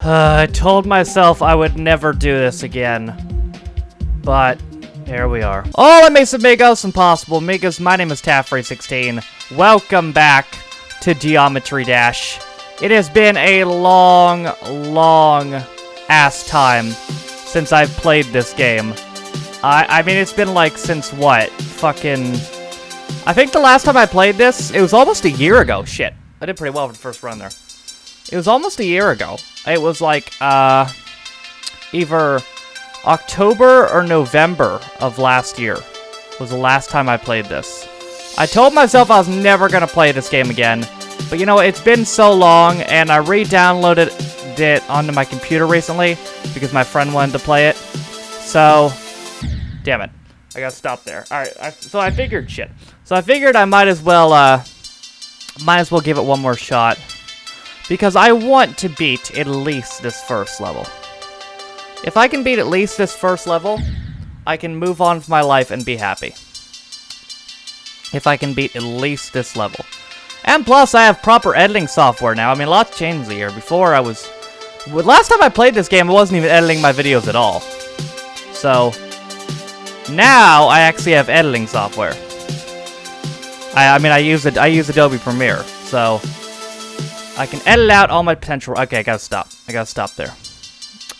I told myself I would never do this again, but here we are. Hola mis amigos and possible amigos, my name is Taffrey16. Welcome back to Geometry Dash. It has been a long ass time since I've played this game. I mean, it's been like since what? Fucking... I think the last time I played this, it was almost a year ago. Shit. I did pretty well for the first run there. It was almost a year ago. It was like, either October or November of last year was the last time I played this. I told myself I was never gonna play this game again, but you know, it's been so long, and I re-downloaded it onto my computer recently because my friend wanted to play it. So, damn it. I gotta stop there. Alright, so I figured shit. So I figured I might as well give it one more shot. Because I want to beat at least this first level. If I can beat at least this first level, I can move on with my life and be happy. If I can beat at least this level. And plus, I have proper editing software now. I mean, a lot's changed the year. Before, I was... Last time I played this game, I wasn't even editing my videos at all. So... now, I actually have editing software. I mean, I use Adobe Premiere, so... I can edit out all my potential... Okay, I gotta stop. I gotta stop there.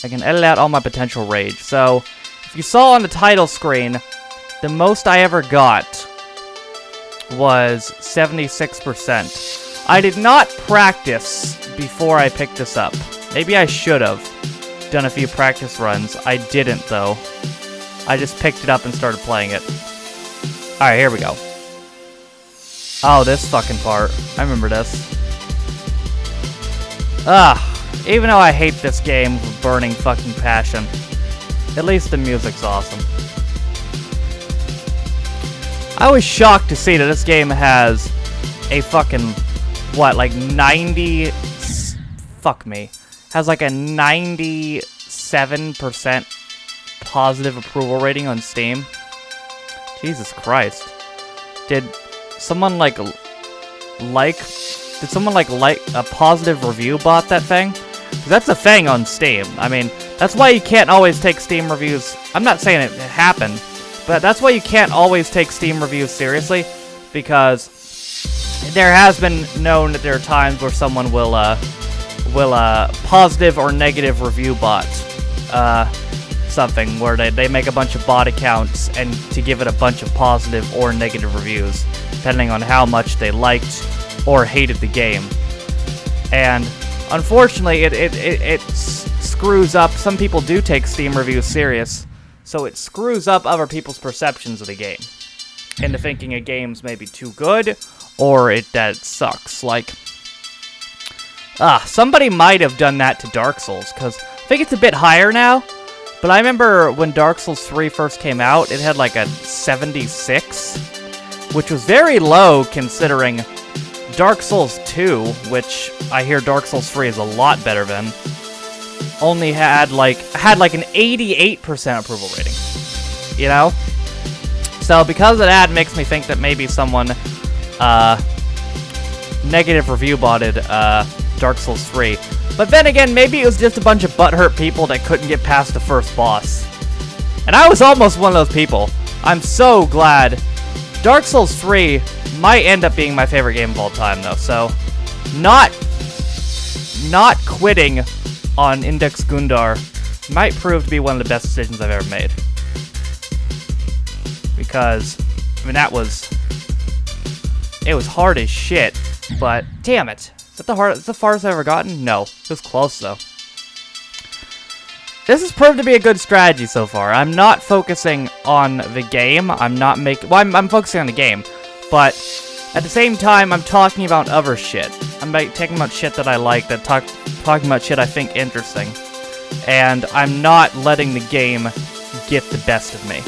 I can edit out all my potential rage. So, if you saw on the title screen, the most I ever got was 76%. I did not practice before I picked this up. Maybe I should have done a few practice runs. I didn't, though. I just picked it up and started playing it. Alright, here we go. Oh, this fucking part. I remember this. Even though I hate this game with burning fucking passion, at least the music's awesome. I was shocked to see that this game has a fucking, what, like 90... Fuck me. Has like a 97% positive approval rating on Steam. Jesus Christ. Did someone like a positive review bot that thing? 'Cause that's a thing on Steam. I mean, that's why you can't always take Steam reviews. I'm not saying it happened, but that's why you can't always take Steam reviews seriously, because there has been known that there are times where someone will positive or negative review bot something where they make a bunch of bot accounts and to give it a bunch of positive or negative reviews depending on how much they liked or hated the game. And unfortunately, it screws up. Some people do take Steam reviews serious, so it screws up other people's perceptions of the game into thinking a game's maybe too good or that it sucks. Like, somebody might have done that to Dark Souls, because I think it's a bit higher now, but I remember when Dark Souls 3 first came out, it had like a 76, which was very low considering Dark Souls 2, which I hear Dark Souls 3 is a lot better than, only had like an 88% approval rating. You know? So because of that, it makes me think that maybe someone negative review botted Dark Souls 3. But then again, maybe it was just a bunch of butthurt people that couldn't get past the first boss. And I was almost one of those people. I'm so glad. Dark Souls 3 might end up being my favorite game of all time, though, so not quitting on Index Gundar might prove to be one of the best decisions I've ever made. Because, I mean, it was hard as shit, but damn it. Is that the farthest I've ever gotten? No. It was close, though. This has proved to be a good strategy so far. I'm not focusing on the game. I'm focusing on the game. But at the same time, I'm talking about other shit. I'm talking about shit that I like, talking about shit I think interesting. And I'm not letting the game get the best of me.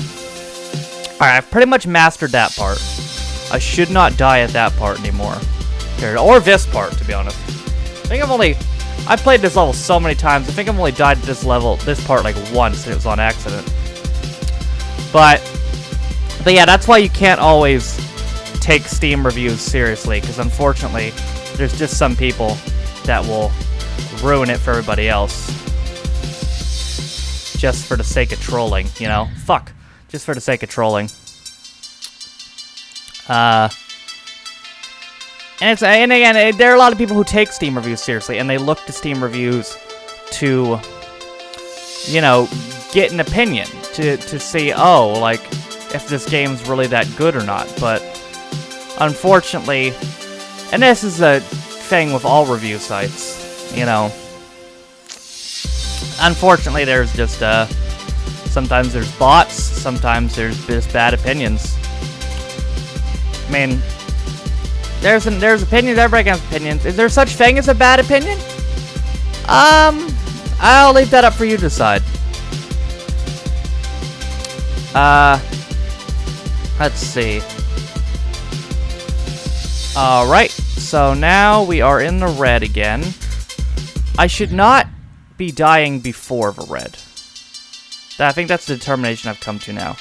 Alright, I've pretty much mastered that part. I should not die at that part anymore. Or this part, to be honest. I've played this level so many times, I think I've only died at this part like once, and it was on accident. But yeah, that's why you can't always take Steam reviews seriously, because unfortunately, there's just some people that will ruin it for everybody else. Just for the sake of trolling, you know? Fuck. Just for the sake of trolling. And again, there are a lot of people who take Steam reviews seriously, and they look to Steam reviews to, you know, get an opinion, to see, oh, like, if this game's really that good or not. But unfortunately, and this is a thing with all review sites, you know, unfortunately there's just, sometimes there's bots, sometimes there's just bad opinions. I mean, there's opinions, everybody has opinions. Is there such thing as a bad opinion? I'll leave that up for you to decide. Let's see. Alright, so now we are in the red again. I should not be dying before the red. I think that's the determination I've come to now.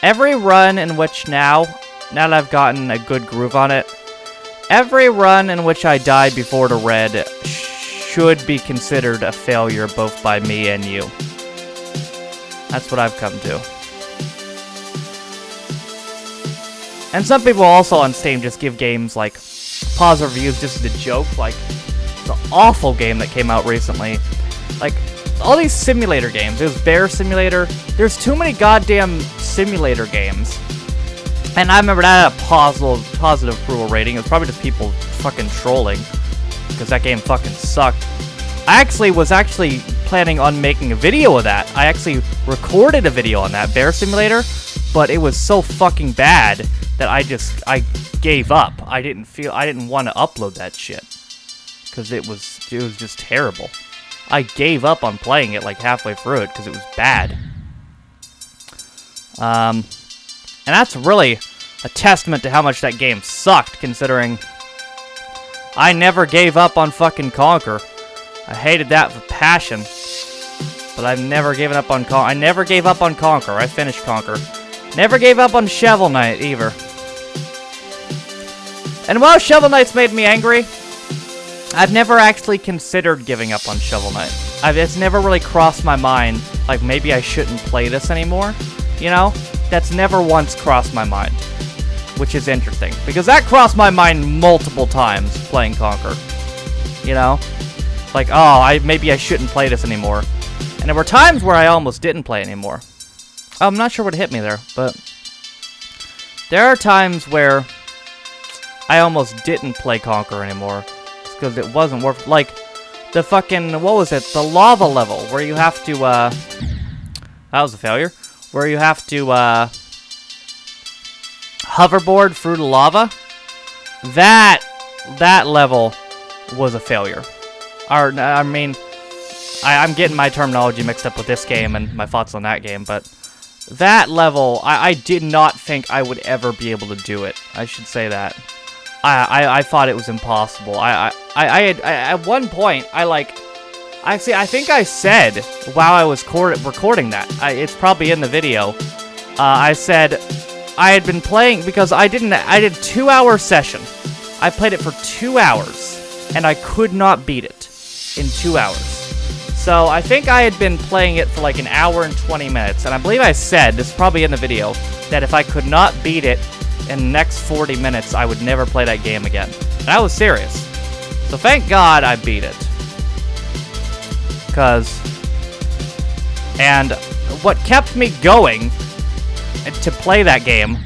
Every run in which now that I've gotten a good groove on it, every run in which I die before the red should be considered a failure both by me and you. That's what I've come to. And some people also on Steam just give games like positive reviews just as a joke, like the awful game that came out recently. Like, all these simulator games. There's Bear Simulator. There's too many goddamn simulator games. And I remember that had a positive approval rating. It was probably just people fucking trolling, because that game fucking sucked. I was actually planning on making a video of that. I actually recorded a video on that, Bear Simulator, but it was so fucking bad that I gave up. I didn't want to upload that shit, because it was just terrible. I gave up on playing it like halfway through it because it was bad. And that's really a testament to how much that game sucked, considering I never gave up on fucking Conquer. I hated that with passion, but I've never given up on Conquer. I never gave up on Conquer. I finished Conquer. Never gave up on Shovel Knight either. And while Shovel Knight's made me angry, I've never actually considered giving up on Shovel Knight. It's never really crossed my mind, like, maybe I shouldn't play this anymore, you know? That's never once crossed my mind, which is interesting, because that crossed my mind multiple times playing Conquer, you know? Like, oh, maybe I shouldn't play this anymore. And there were times where I almost didn't play anymore. I'm not sure what hit me there, but there are times where I almost didn't play Conquer anymore, because it wasn't worth, like, the fucking, what was it, the lava level, where you have to, that was a failure, where you have to, hoverboard through the lava, that level was a failure. I mean, I'm getting my terminology mixed up with this game and my thoughts on that game, but that level, I did not think I would ever be able to do it. I should say that. I thought it was impossible. I at one point, I think I said while I was recording that, it's probably in the video, I said I had been playing, because I did a 2-hour session. I played it for 2 hours, and I could not beat it in 2 hours. So I think I had been playing it for like an hour and 20 minutes, and I believe I said, this is probably in the video, that if I could not beat it in the next 40 minutes, I would never play that game again. And I was serious. So thank God I beat it. And what kept me going to play that game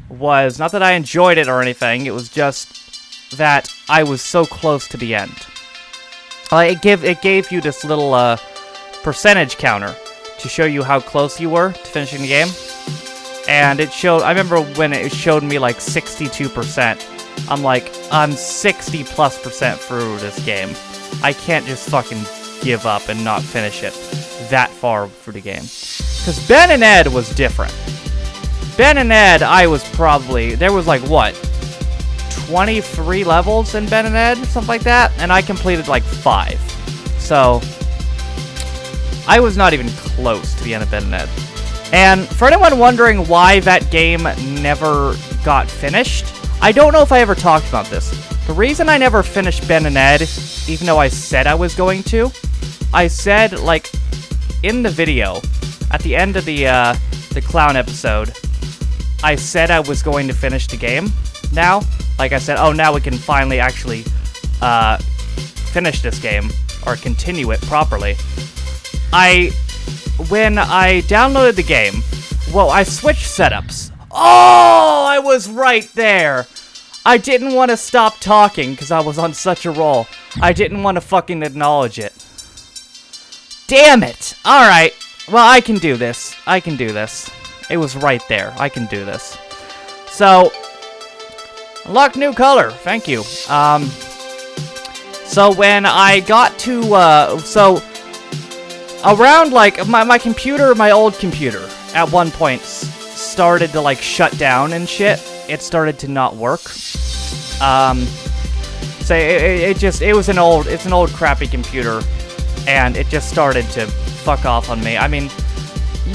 was not that I enjoyed it or anything, it was just that I was so close to the end. It gave you this little percentage counter to show you how close you were to finishing the game. And it showed, I remember when it showed me like 62%. I'm like, I'm 60+% through this game. I can't just fucking give up and not finish it that far through the game. Because Ben and Ed was different. Ben and Ed, there was like, what, 23 levels in Ben and Ed, or something like that? And I completed like 5. So, I was not even close to the end of Ben and Ed. And for anyone wondering why that game never got finished, I don't know if I ever talked about this, The reason I never finished Ben and Ed, even though I said I was going to, I said, like, in the video, at the end of the clown episode, I said I was going to finish the game now. Like I said, oh, now we can finally actually finish this game, or continue it properly. When I downloaded the game, well, I switched setups. Oh, I was right there. I didn't want to stop talking because I was on such a roll. I didn't want to fucking acknowledge it. Damn it. Alright. Well, I can do this. I can do this. It was right there. I can do this. So, unlock new color. Thank you. So when I got to, around, like, my computer, my old computer, at one point, started to, like, shut down and shit. It started to not work. So it was an old crappy computer, and it just started to fuck off on me. I mean,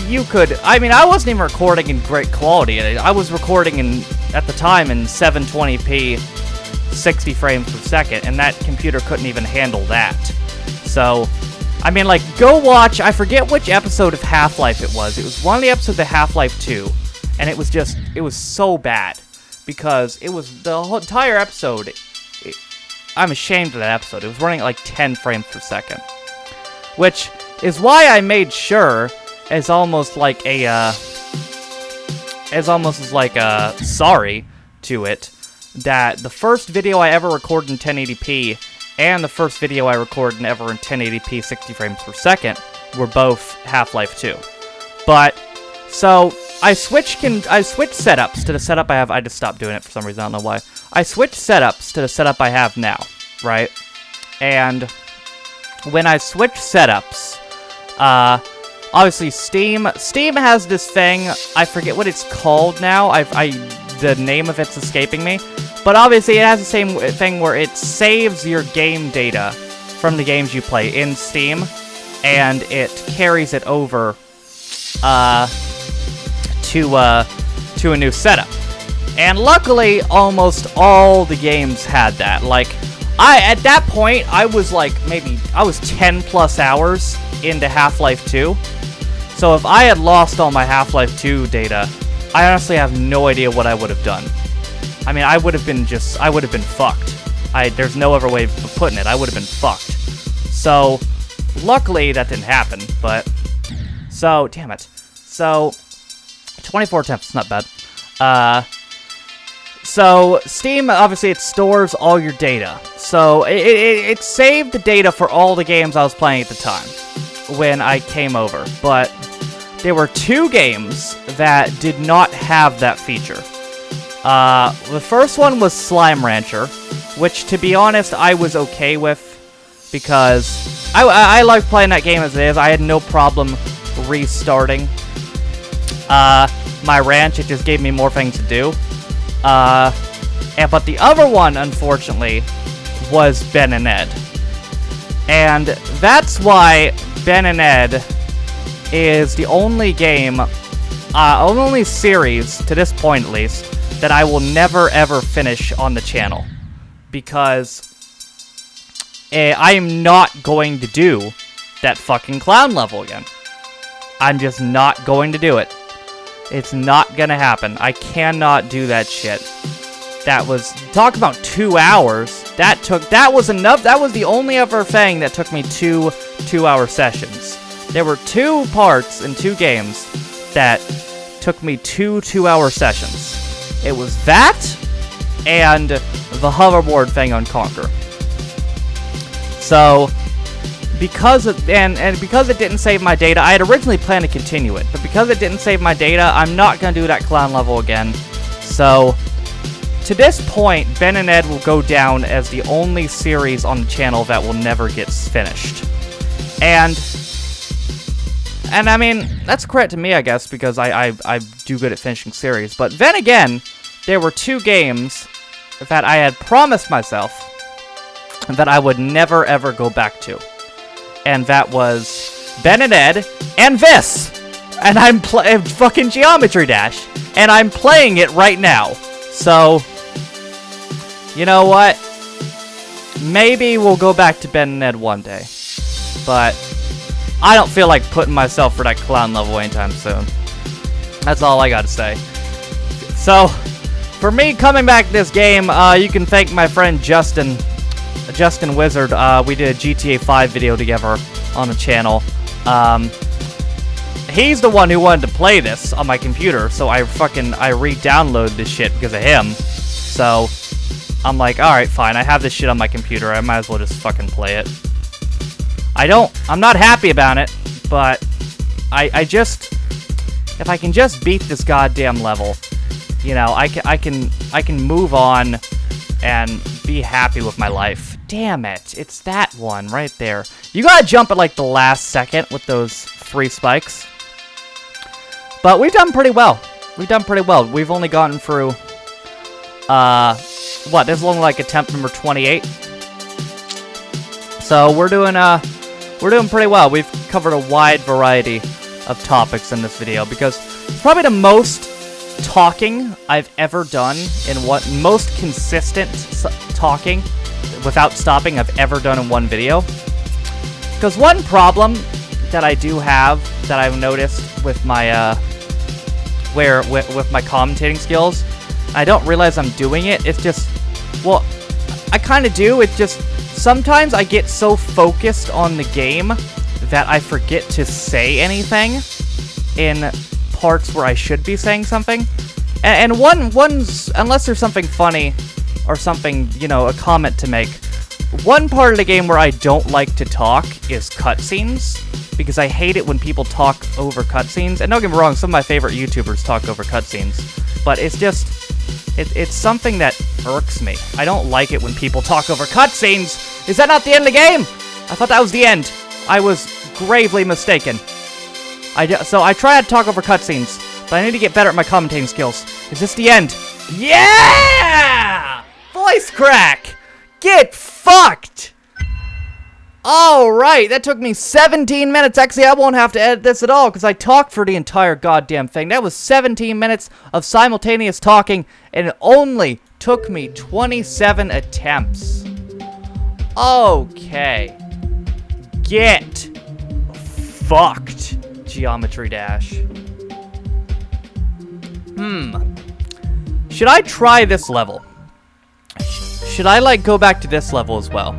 I wasn't even recording in great quality. I was recording at the time in 720p, 60 frames per second, and that computer couldn't even handle that. So, I mean, like, go watch, I forget which episode of Half-Life it was. It was one of the episodes of Half-Life 2, and it was so bad. Because it was the whole entire episode, I'm ashamed of that episode. It was running at like 10 frames per second. Which is why I made sure, as almost like a sorry to it, that the first video I ever recorded in 1080p and the first video I recorded ever in 1080p 60 frames per second were both Half-Life 2. But, so, I switched setups to the setup I have. I just stopped doing it for some reason, I don't know why. I switched setups to the setup I have now, right? And when I switched setups, obviously Steam has this thing, I forget what it's called now, the name of it's escaping me, but obviously it has the same thing where it saves your game data from the games you play in Steam, and it carries it over, to a new setup. And luckily, almost all the games had that. Like, at that point, I was 10 plus hours into Half-Life 2. So if I had lost all my Half-Life 2 data, I honestly have no idea what I would have done. I mean, I would have been fucked. There's no other way of putting it. I would have been fucked. So, luckily, that didn't happen, but, so, damn it. So, 24 attempts, not bad. So, Steam, obviously, it stores all your data. So, it saved the data for all the games I was playing at the time when I came over. But there were 2 games that did not have that feature. The first one was Slime Rancher, which, to be honest, I was okay with because I liked playing that game as it is. I had no problem restarting my ranch. It just gave me more things to do. But the other one, unfortunately, was Ben and Ed. And that's why Ben and Ed is the only game, only series, to this point at least, that I will never ever finish on the channel. Because I am not going to do that fucking clown level again. I'm just not going to do it. It's not gonna happen. I cannot do that shit. Talk about 2 hours. That was enough. That was the only other thing that took me 2-hour sessions. There were 2 parts in 2 games that took me 2-hour sessions. It was that and the hoverboard thing on Conquer. So, because it didn't save my data, I had originally planned to continue it, but because it didn't save my data, I'm not going to do that clown level again. So, to this point, Ben and Ed will go down as the only series on the channel that will never get finished. And I mean, that's credit to me, I guess, because I do good at finishing series. But then again, there were 2 games that I had promised myself that I would never ever go back to. And that was Ben and Ed and this! And I'm fucking Geometry Dash. And I'm playing it right now. So, you know what? maybe we'll go back to Ben and Ed one day. But I don't feel like putting myself for that clown level anytime soon. That's all I gotta say. So, for me coming back to this game, you can thank my friend Justin Wizard. We did a GTA 5 video together on the channel. He's the one who wanted to play this on my computer, so I re-downloaded this shit because of him. So, I'm like, alright, fine, I have this shit on my computer, I might as well just fucking play it. I'm not happy about it, but I just, if I can just beat this goddamn level, you know, I can move on and be happy with my life. Damn it, it's that one right there. You gotta jump at like the last second with those free spikes. But we've done pretty well. We've We've only gotten through, this is only like attempt number 28. So we're doing pretty well. We've covered a wide variety of topics in this video because it's probably the most talking I've ever done in most consistent talking without stopping I've ever done in one video. Because one problem that I do have that I've noticed with my with my commentating skills, I don't realize I'm doing it. It's just, well, I kind of do. It's just sometimes I get so focused on the game that I forget to say anything in parts where I should be saying something. And one's, unless there's something funny or something, you know, a comment to make, one part of the game where I don't like to talk is cutscenes, because I hate it when people talk over cutscenes. And don't get me wrong, some of my favorite YouTubers talk over cutscenes, but it's just, it's something that irks me. I don't like it when people talk over cutscenes. Is that not the end of the game? I thought that was the end. I was gravely mistaken. So I try to talk over cutscenes, but I need to get better at my commentating skills. Is this the end? Yeah! Voice crack! Get fucked! Alright, that took me 17 minutes. Actually, I won't have to edit this at all, because I talked for the entire goddamn thing. That was 17 minutes of simultaneous talking, and it only took me 27 attempts. Okay. Get fucked, Geometry Dash. Should I try this level? Should I, like, go back to this level as well?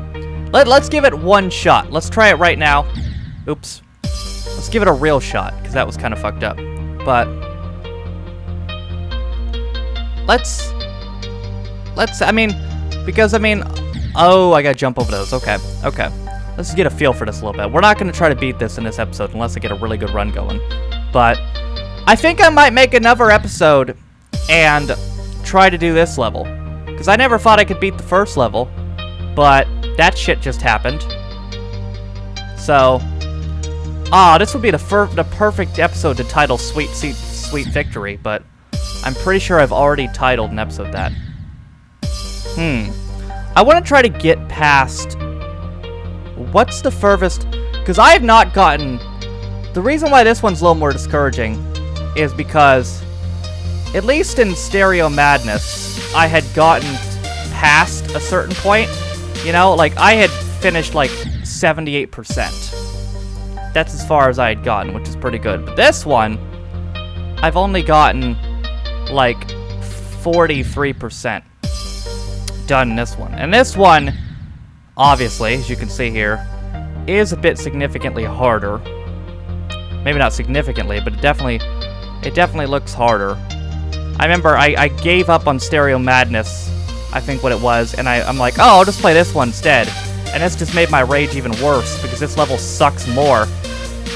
Let's give it one shot. Let's try it right now. Oops. Let's give it a real shot, because that was kind of fucked up. But let's, I mean, oh, I gotta jump over those. Okay. Let's just get a feel for this a little bit. We're not gonna try to beat this in this episode unless I get a really good run going. But I think I might make another episode and try to do this level, because I never thought I could beat the first level, but that shit just happened. So, this would be the perfect episode to title Sweet Victory, but I'm pretty sure I've already titled an episode that. I want to try to get past, what's the furthest, because I have not gotten, the reason why this one's a little more discouraging is because, at least in Stereo Madness, I had gotten past a certain point. You know, like, I had finished, like, 78%. That's as far as I had gotten, which is pretty good. But this one, I've only gotten, like, 43% done in this one. And this one, obviously, as you can see here, is a bit significantly harder. Maybe not significantly, but it definitely looks harder. I remember I gave up on Stereo Madness, I think what it was, and I'm like, oh, I'll just play this one instead. And this just made my rage even worse, because this level sucks more.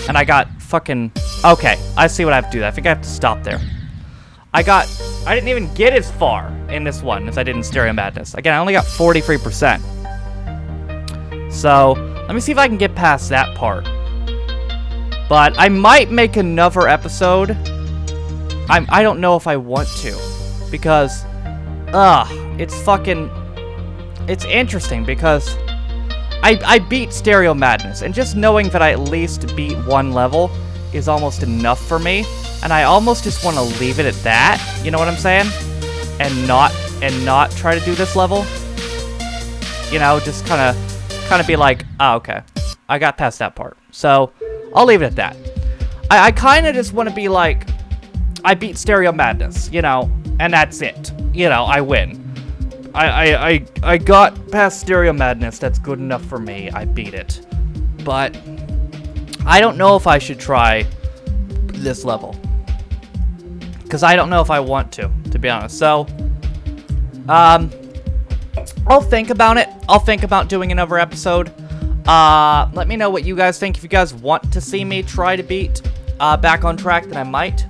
And I got fucking, okay, I see what I have to do. I think I have to stop there. I didn't even get as far in this one as I did in Stereo Madness. Again, I only got 43%. So, let me see if I can get past that part. But I might make another episode. I don't know if I want to, because, it's interesting, because I beat Stereo Madness, and just knowing that I at least beat one level is almost enough for me, and I almost just want to leave it at that, you know what I'm saying? And not try to do this level. You know, just kind of be like, oh, okay, I got past that part. So I'll leave it at that. I kind of just want to be like, I beat Stereo Madness, you know, and that's it. You know, I win. I got past Stereo Madness. That's good enough for me. I beat it. But I don't know if I should try this level, because I don't know if I want to be honest. So, I'll think about it. I'll think about doing another episode. Let me know what you guys think. If you guys want to see me try to beat Back on Track, then I might.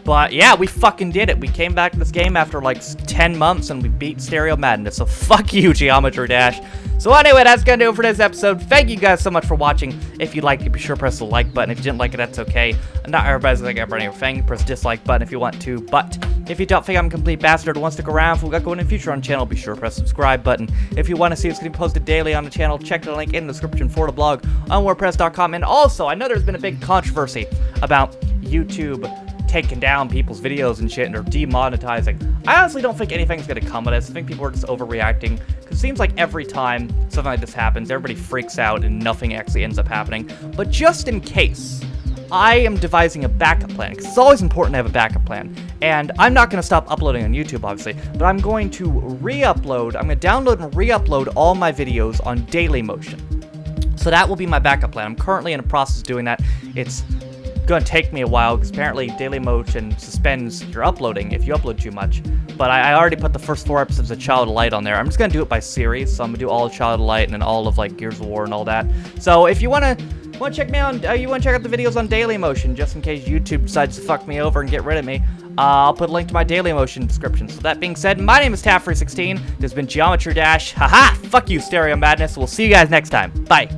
But yeah, we fucking did it. We came back to this game after like 10 months and we beat Stereo Madness. So fuck you, Geometry Dash. So anyway, that's gonna do it for this episode. Thank you guys so much for watching. If you liked it, be sure to press the like button. If you didn't like it, that's okay. Not everybody's like everything. Press dislike button if you want to. But if you don't think I'm a complete bastard and want to stick around for what we got going in the future on the channel, be sure to press the subscribe button. If you want to see what's getting posted daily on the channel, check the link in the description for the blog on WordPress.com. And also, I know there's been a big controversy about YouTube taking down people's videos and shit, and they're demonetizing. I honestly don't think anything's gonna come of this. I think people are just overreacting, because it seems like every time something like this happens, everybody freaks out and nothing actually ends up happening. But just in case, I am devising a backup plan, because it's always important to have a backup plan. And I'm not gonna stop uploading on YouTube, obviously, but I'm going to re-upload, I'm gonna download and re-upload all my videos on Dailymotion. So that will be my backup plan. I'm currently in the process of doing that. It's gonna take me a while, because apparently Dailymotion suspends your uploading if you upload too much. But I already put the first 4 episodes of Child of Light on there. I'm just gonna do it by series, so I'm gonna do all of Child of Light and then all of like Gears of War and all that. So if you wanna check me out, you wanna check out the videos on Dailymotion, just in case YouTube decides to fuck me over and get rid of me, I'll put a link to my Dailymotion description. So that being said, my name is Taffrey16. This has been Geometry Dash. Haha! Fuck you, Stereo Madness. We'll see you guys next time. Bye.